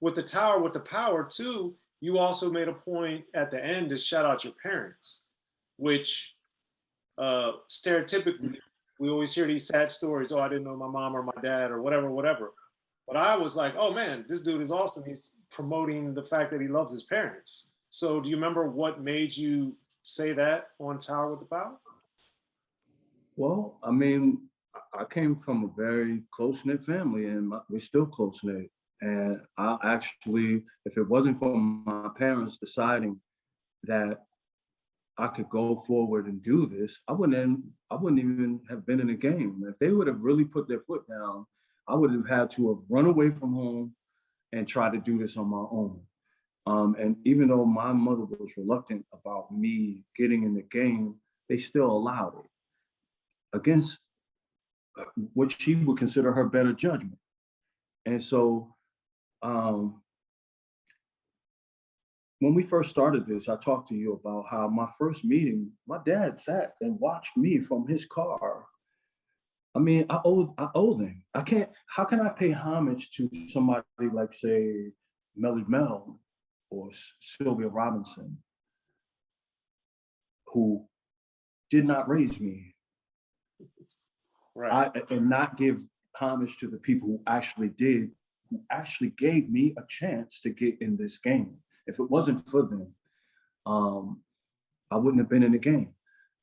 with the tower, with the power too, you also made a point at the end to shout out your parents, which stereotypically we always hear these sad stories. Oh, I didn't know my mom or my dad or whatever, whatever. But I was like, oh man, this dude is awesome. He's promoting the fact that he loves his parents. So do you remember what made you say that on Tower with the Power? Well, I mean, I came from a very close-knit family, and we're still close-knit. And I actually, if it wasn't for my parents deciding that I could go forward and do this, I wouldn't even have been in the game. If they would have really put their foot down, I would have had to have run away from home and try to do this on my own. And even though my mother was reluctant about me getting in the game, they still allowed it against what she would consider her better judgment. And so when we first started this, I talked to you about how my first meeting, my dad sat and watched me from his car. I mean, I owe them. I can't, how can I pay homage to somebody like, say, Melly Mel or Sylvia Robinson, who did not raise me, right? And not give homage to the people who actually did, who actually gave me a chance to get in this game. If it wasn't for them, I wouldn't have been in the game.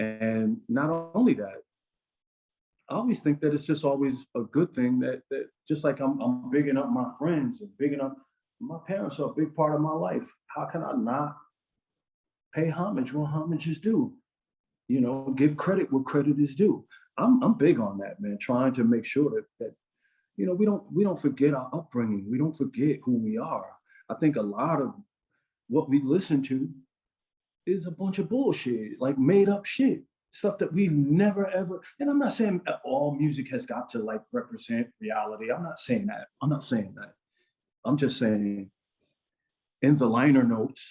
And not only that, I always think that it's just always a good thing that just like I'm bigging up my friends and bigging up, my parents are a big part of my life. How can I not pay homage when homage is due? You know, give credit where credit is due. I'm big on that, man, trying to make sure that you know, we don't forget our upbringing. We don't forget who we are. I think a lot of what we listen to is a bunch of bullshit, like made up shit, stuff that we never ever, and I'm not saying all music has got to like represent reality. I'm not saying that. I'm just saying in the liner notes,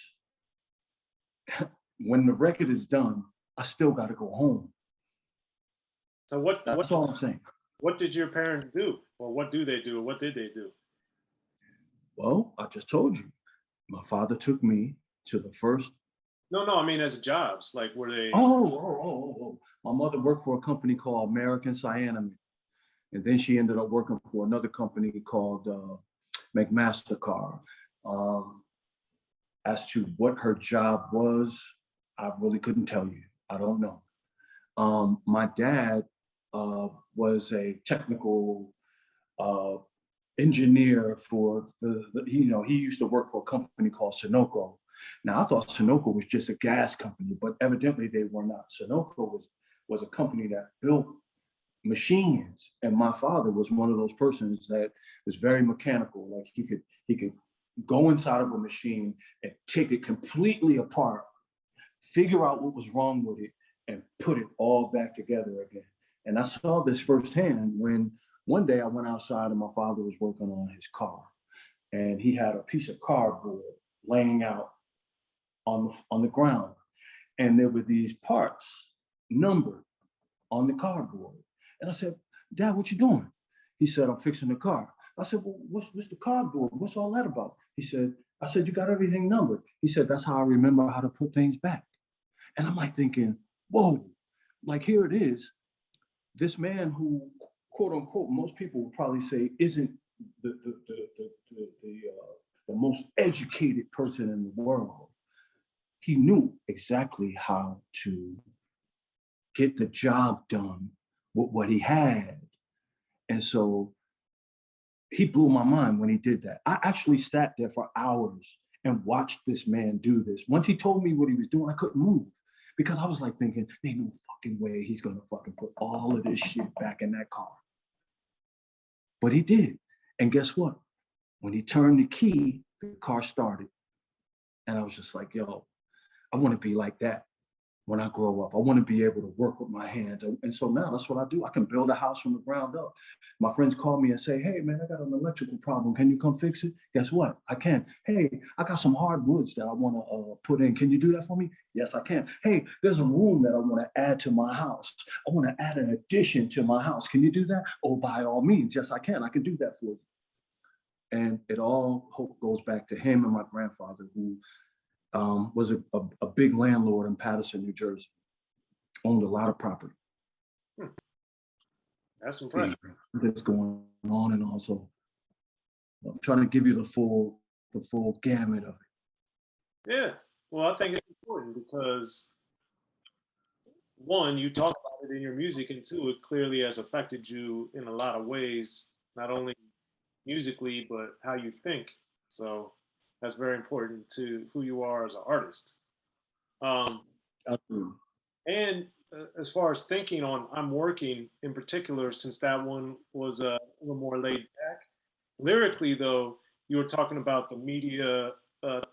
when the record is done, I still got to go home. So That's all I'm saying. What did your parents do? Or what do they do? Or what did they do? Well, I just told you. My father took me to the first. No, I mean as jobs. Like were they? Oh. My mother worked for a company called American Cyanamid. And then she ended up working for another company called McMaster-Carr. As to what her job was, I really couldn't tell you. I don't know. My dad was a technical engineer for he used to work for a company called Sunoco. Now I thought Sunoco was just a gas company, but evidently they were not. Sunoco was a company that built machines, and my father was one of those persons that was very mechanical. Like he could go inside of a machine and take it completely apart, figure out what was wrong with it, and put it all back together again. And I saw this firsthand when one day I went outside and my father was working on his car, and he had a piece of cardboard laying out on the ground, and there were these parts numbered on the cardboard. And I said, "Dad, what you doing?" He said, "I'm fixing the car." I said, "Well, what's the cardboard? What's all that about?" I said, "You got everything numbered." He said, "That's how I remember how to put things back." And I'm like thinking, whoa, like here it is. This man who, quote unquote, most people would probably say isn't the most educated person in the world. He knew exactly how to get the job done with what he had. And so he blew my mind when he did that. I actually sat there for hours and watched this man do this. Once he told me what he was doing, I couldn't move because I was like thinking, ain't no fucking way he's gonna fucking put all of this shit back in that car. But he did. And guess what? When he turned the key, the car started. And I was just like, yo, I wanna be like that when I grow up. I want to be able to work with my hands. And so now that's what I do. I can build a house from the ground up. My friends call me and say, "Hey man, I got an electrical problem. Can you come fix it?" Guess what? I can. "Hey, I got some hardwoods that I want to put in. Can you do that for me?" Yes, I can. "Hey, there's a room that I want to add to my house. I want to add an addition to my house. Can you do that?" "Oh, by all means, yes, I can. I can do that for you." And it all goes back to him and my grandfather, who was a big landlord in Paterson, New Jersey, owned a lot of property. Hmm. That's impressive. That's going on and on. So I'm trying to give you the full gamut of it. Yeah. Well, I think it's important because one, you talk about it in your music, and two, it clearly has affected you in a lot of ways, not only musically, but how you think. So that's very important to who you are as an artist. Um, Absolutely. and as far as thinking on I'm working in particular, since that one was a little more laid back. Lyrically, though, you were talking about the media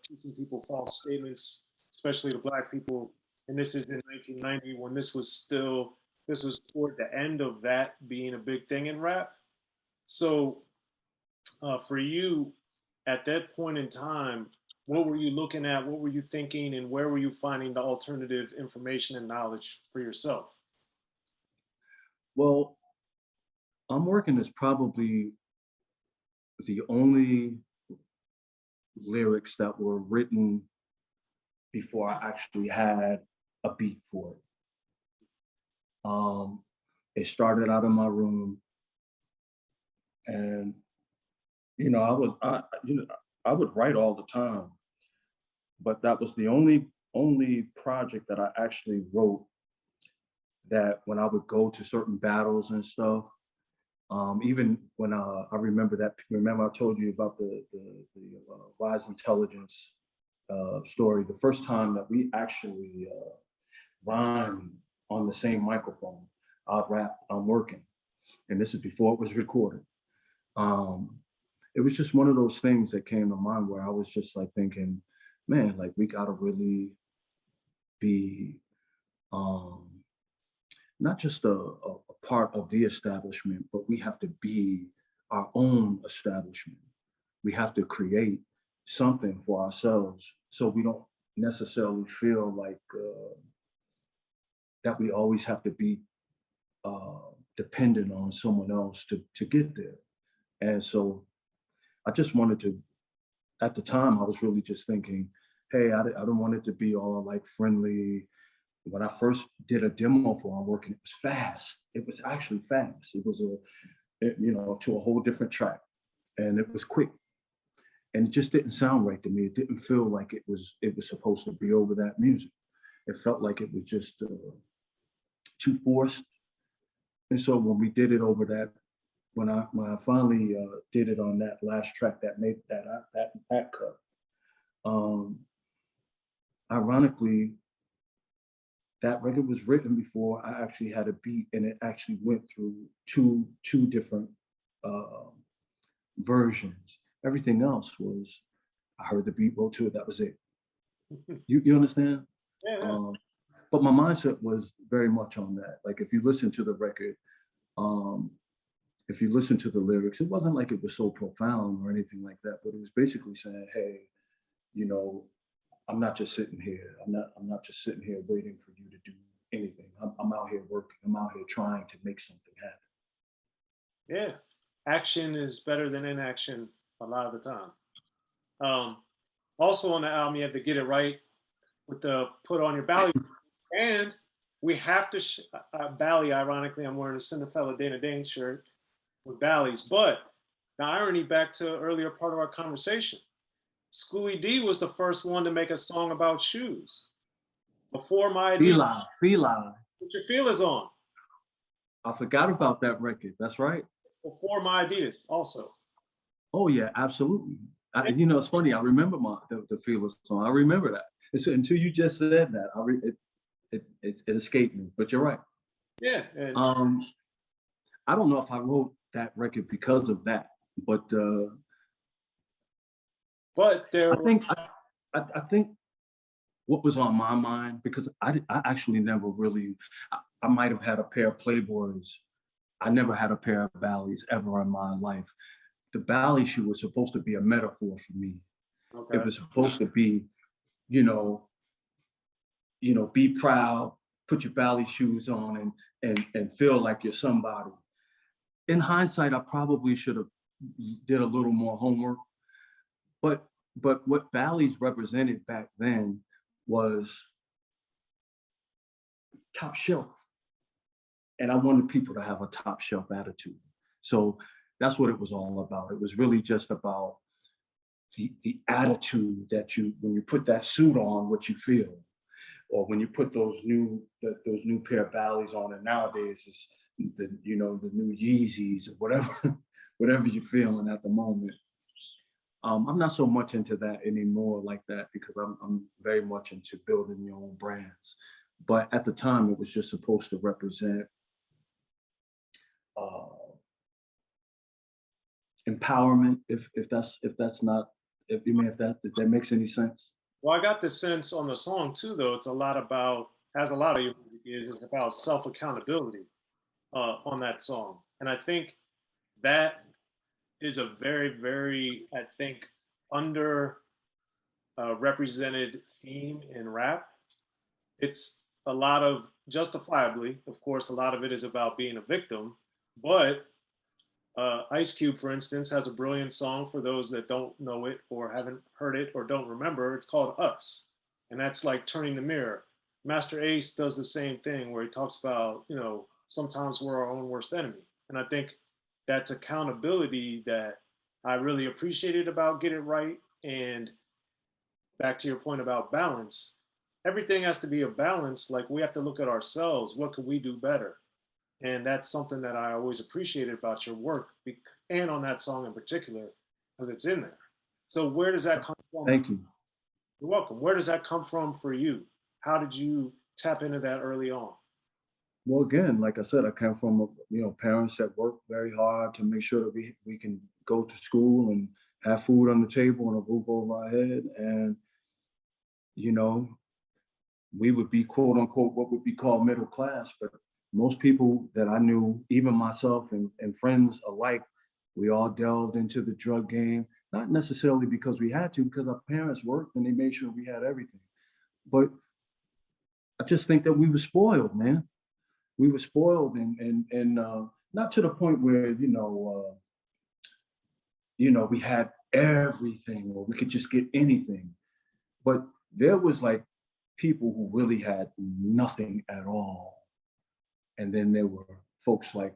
teaching people false statements, especially to Black people. And this is in 1990 when this was toward the end of that being a big thing in rap. So for you, at that point in time, what were you looking at? What were you thinking? And where were you finding the alternative information and knowledge for yourself? Well, I'm working is probably the only lyrics that were written before I actually had a beat for it. It started out in my room, and I would write all the time, but that was the only project that I actually wrote that when I would go to certain battles and stuff. Even when I remember I told you about the Wise Intelligence story. The first time that we actually rhymed on the same microphone, I rapped, I'm working, and this is before it was recorded. It was just one of those things that came to mind where I was just like thinking, man, like we gotta really be not just a part of the establishment, but we have to be our own establishment. We have to create something for ourselves so we don't necessarily feel like that we always have to be dependent on someone else to get there. And so I just wanted to, at the time, I was really just thinking, hey, I don't want it to be all like friendly. When I first did a demo for I'm working, it was fast. It was actually fast. It was to a whole different track, and it was quick. And it just didn't sound right to me. It didn't feel like it was supposed to be over that music. It felt like it was just too forced. And so when we did it over that, when I finally did it on that last track that made that cut, ironically, that record was written before I actually had a beat, and it actually went through two different versions. Everything else was, I heard the beat, wrote to it, that was it. You understand? Yeah. But my mindset was very much on that. Like if you listen to the record, if you listen to the lyrics, it wasn't like it was so profound or anything like that, but it was basically saying, hey, I'm not just sitting here. I'm not just sitting here waiting for you to do anything. I'm out here working. I'm out here trying to make something happen. Yeah. Action is better than inaction a lot of the time. Also on the album, you have to get it right with the put on your Bally. And we have to, Bally, ironically, I'm wearing a Cinderella Dane shirt with Bally's. But the irony, back to earlier part of our conversation, Schoolie D was the first one to make a song about shoes. Before my Adidas. Feli. Put your feelers on. I forgot about that record. That's right. Before my Adidas, also. Oh yeah, absolutely. It's funny. I remember the feelers song. I remember that. It's until you just said that, it escaped me. But you're right. Yeah. I don't know if I wrote that record because of that, but there. I think what was on my mind, because I actually never really, I might have had a pair of Playboys. I never had a pair of Bally's ever in my life. The Bally shoe was supposed to be a metaphor for me. Okay. It was supposed to be, be proud, put your Bally shoes on and feel like you're somebody. In hindsight, I probably should have did a little more homework. But what Bally's represented back then was top shelf. And I wanted people to have a top shelf attitude. So that's what it was all about. It was really just about the attitude that when you put that suit on, what you feel, or when you put those new pair of Bally's on, and nowadays it's the new Yeezys or whatever, whatever you're feeling at the moment. I'm not so much into that anymore like that, because I'm very much into building your own brands. But at the time, it was just supposed to represent empowerment. If that makes any sense. Well, I got the sense on the song too, though. It's a lot about, as a lot of your music is, it's about self accountability on that song, and I think that is a very, very, I think, under represented theme in rap. It's a lot of, justifiably, of course, a lot of it is about being a victim, but Ice Cube, for instance, has a brilliant song for those that don't know it or haven't heard it or don't remember. It's called Us. And that's like turning the mirror. Master Ace does the same thing where he talks about, sometimes we're our own worst enemy. And I think that's accountability that I really appreciated about Get It Right. And back to your point about balance, everything has to be a balance. Like, we have to look at ourselves. What could we do better? And that's something that I always appreciated about your work, and on that song in particular, because it's in there. So where does that come from? Thank you. You're welcome. Where does that come from for you? How did you tap into that early on? Well, again, like I said, I come from parents that work very hard to make sure that we can go to school and have food on the table and a roof over our head. And we would be, quote unquote, what would be called middle class, but most people that I knew, even myself and friends alike, we all delved into the drug game, not necessarily because we had to, because our parents worked and they made sure we had everything. But I just think that we were spoiled, man. We were spoiled, and not to the point where, we had everything or we could just get anything. But there was like people who really had nothing at all. And then there were folks like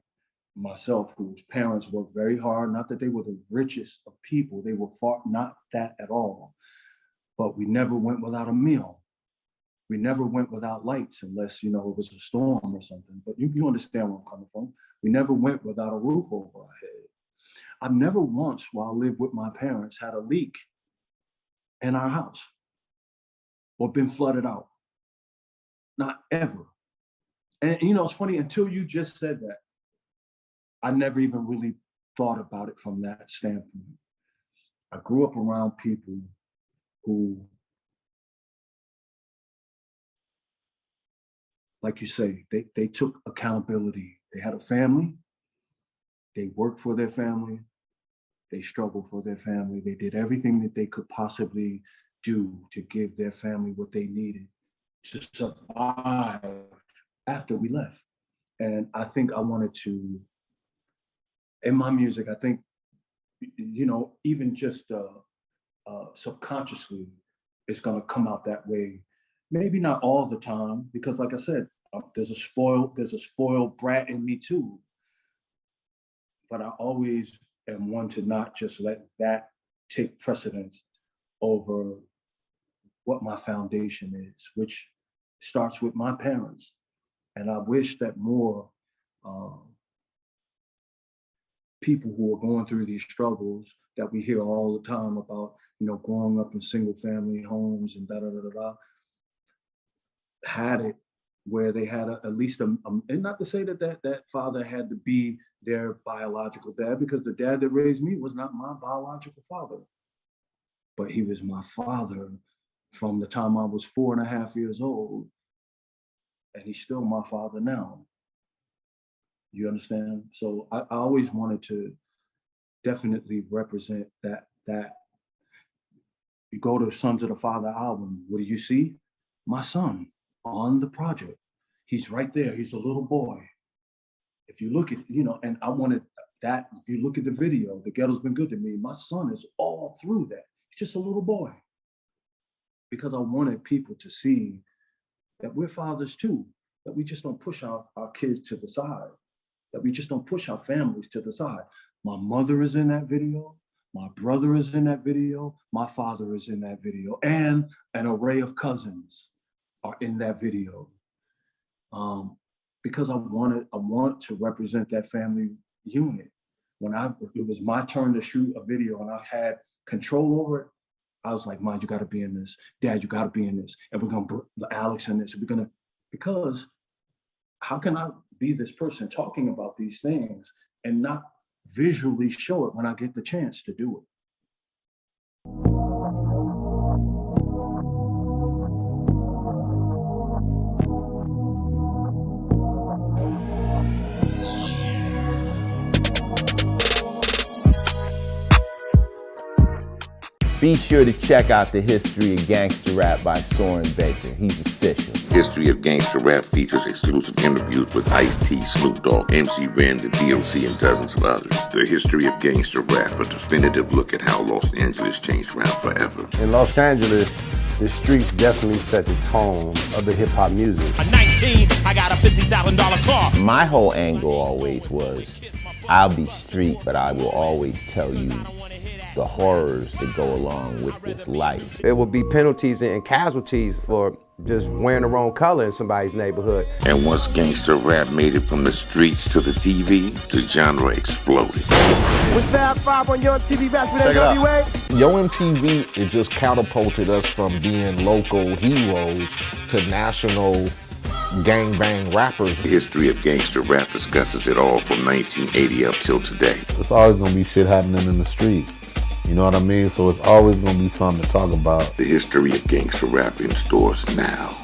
myself whose parents worked very hard. Not that they were the richest of people, they were far not that at all. But we never went without a meal. We never went without lights unless, it was a storm or something. But you understand where I'm coming from. We never went without a roof over our head. I've never once, while I lived with my parents, had a leak in our house or been flooded out. Not ever. And it's funny, until you just said that, I never even really thought about it from that standpoint. I grew up around people who, like you say, they took accountability. They had a family, they worked for their family, they struggled for their family, they did everything that they could possibly do to give their family what they needed to survive after we left. And I think I wanted to, in my music, I think, even just subconsciously, it's gonna come out that way. Maybe not all the time, because like I said, there's a spoiled brat in me too. But I always am one to not just let that take precedence over what my foundation is, which starts with my parents. And I wish that more people who are going through these struggles that we hear all the time about, growing up in single family homes and had it where they had at least and not to say that father had to be their biological dad, because the dad that raised me was not my biological father, but he was my father from the time I was 4.5 years old, and he's still my father now. You understand? So I always wanted to definitely represent that. You go to Sons of the Father album, what do you see? My son on the project. He's right there. He's a little boy. If you look at, and I wanted, That, if you look at the video, The Ghetto's Been Good to Me, my son is all through that. He's just a little boy. Because I wanted people to see that we're fathers too, that we just don't push our kids to the side, that we just don't push our families to the side. My mother is in that video, my brother is in that video, my father is in that video, and an array of cousins are in that video. Because I want to represent that family unit. When it was my turn to shoot a video and I had control over it, I was like, Mom, you got to be in this. Dad, you got to be in this. And we're going to put Alex in this. Because how can I be this person talking about these things and not visually show it when I get the chance to do it? Be sure to check out the History of Gangster Rap by Soren Baker. He's official. History of Gangster Rap features exclusive interviews with Ice-T, Snoop Dogg, MC Ren, the D.O.C, and dozens of others. The History of Gangster Rap, a definitive look at how Los Angeles changed rap forever. In Los Angeles, the streets definitely set the tone of the hip-hop music. At 19, I got a $50,000 car. My whole angle always was, I'll be street, but I will always tell you the horrors that go along with this life. It will be penalties and casualties for just wearing the wrong color in somebody's neighborhood. And once gangster rap made it from the streets to the TV, the genre exploded. With Fab 5 on Yo MTV back with NWA. Yo MTV, it just catapulted us from being local heroes to national gangbang rappers. The History of Gangster Rap discusses it all from 1980 up till today. It's always gonna be shit happening in the streets. You know what I mean? So it's always gonna be something to talk about. The History of Gangster Rap in stores now.